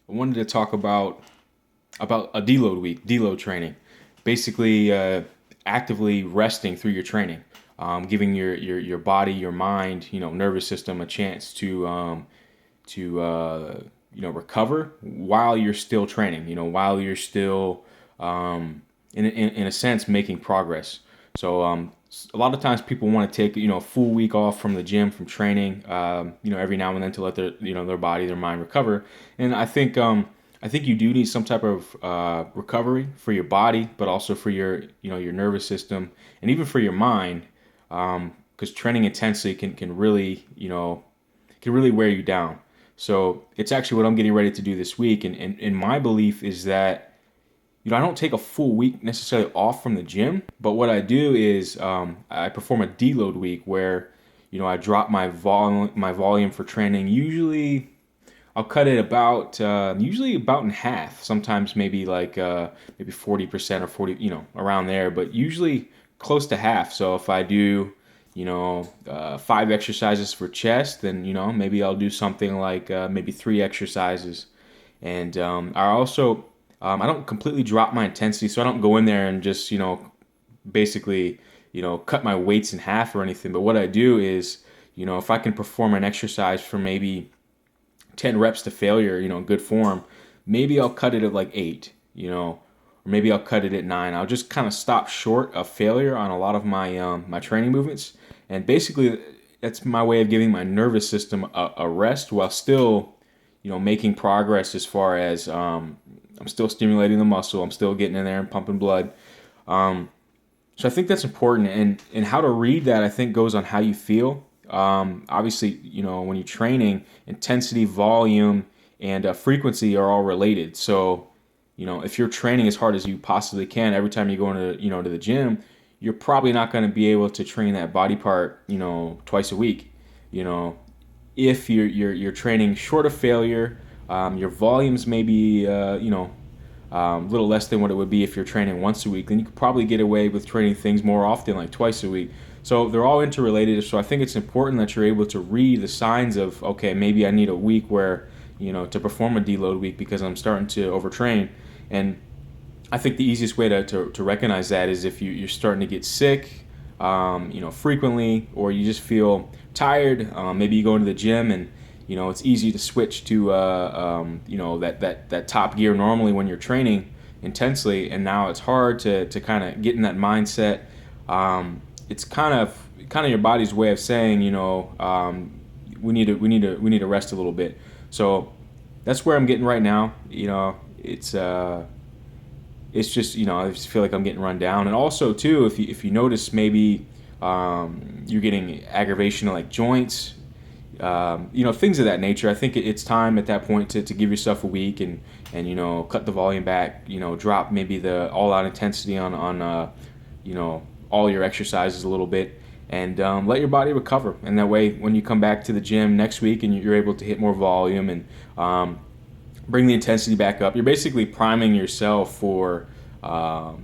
I wanted to talk about a deload week, deload training, basically actively resting through your training, giving your body, your mind, nervous system a chance to recover while you're still training, while you're still in a sense making progress. So a lot of times people want to take a full week off from the gym, from training, every now and then to let their body, their mind recover. And I think you do need some type of recovery for your body, but also for your nervous system and even for your mind, because training intensely can really wear you down. So it's actually what I'm getting ready to do this week, and my belief is that I don't take a full week necessarily off from the gym, but what I do is I perform a deload week where I drop my volume for training. Usually I'll cut it about usually about in half. Sometimes maybe like maybe 40% or 40, around there, but usually close to half. So if I do five exercises for chest, then maybe I'll do something like maybe three exercises. And I don't completely drop my intensity, so I don't go in there and just basically cut my weights in half or anything. But what I do is if I can perform an exercise for maybe 10 reps to failure, good form, maybe I'll cut it at like eight, or maybe I'll cut it at nine. I'll just kind of stop short of failure on a lot of my training movements, and basically that's my way of giving my nervous system a rest while still, making progress as far as I'm still stimulating the muscle, I'm still getting in there and pumping blood. So I think that's important, and how to read that I think goes on how you feel. Obviously, when you're training, intensity, volume, and frequency are all related. So, if you're training as hard as you possibly can every time you go into, to the gym, you're probably not going to be able to train that body part, twice a week. You know, if you're training short of failure, your volumes may be, a little less than what it would be if you're training once a week, then you could probably get away with training things more often, like twice a week. So they're all interrelated. So I think it's important that you're able to read the signs of, okay, maybe I need a week where, to perform a deload week because I'm starting to overtrain. And I think the easiest way to recognize that is if you're starting to get sick, frequently, or you just feel tired. Maybe you go into the gym and it's easy to switch to that top gear normally when you're training intensely, and now it's hard to kind of get in that mindset. It's kind of your body's way of saying, we need to rest a little bit. So that's where I'm getting right now. It's just I just feel like I'm getting run down, and also too, if you notice maybe you're getting aggravation of like joints, things of that nature. I think it's time at that point to give yourself a week and cut the volume back. Drop maybe the all out intensity on all your exercises a little bit, and let your body recover. And that way, when you come back to the gym next week and you're able to hit more volume and bring the intensity back up, you're basically priming yourself for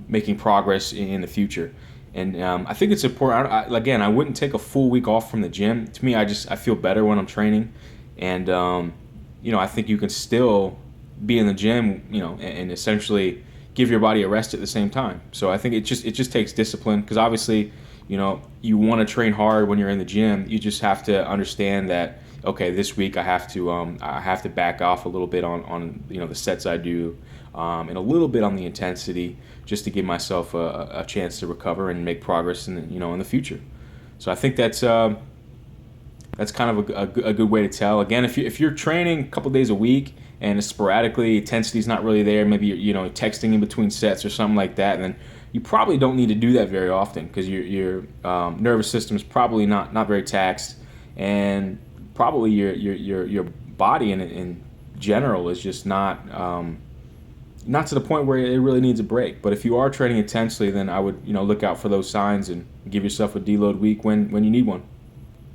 making progress in the future. And I think it's important. Again, I wouldn't take a full week off from the gym. To me, I feel better when I'm training, and I think you can still be in the gym, and essentially give your body a rest at the same time. So I think it just takes discipline, because obviously, you want to train hard when you're in the gym. You just have to understand that, okay, this week I have to back off a little bit on the sets I do, and a little bit on the intensity, just to give myself a chance to recover and make progress in the future. So I think that's kind of a good way to tell. Again, if you're training a couple days a week and sporadically intensity's not really there, maybe you're texting in between sets or something like that, then you probably don't need to do that very often, because your nervous system is probably not very taxed, and probably your body in general is just not to the point where it really needs a break. But if you are training intensely, then I would look out for those signs and give yourself a deload week when you need one.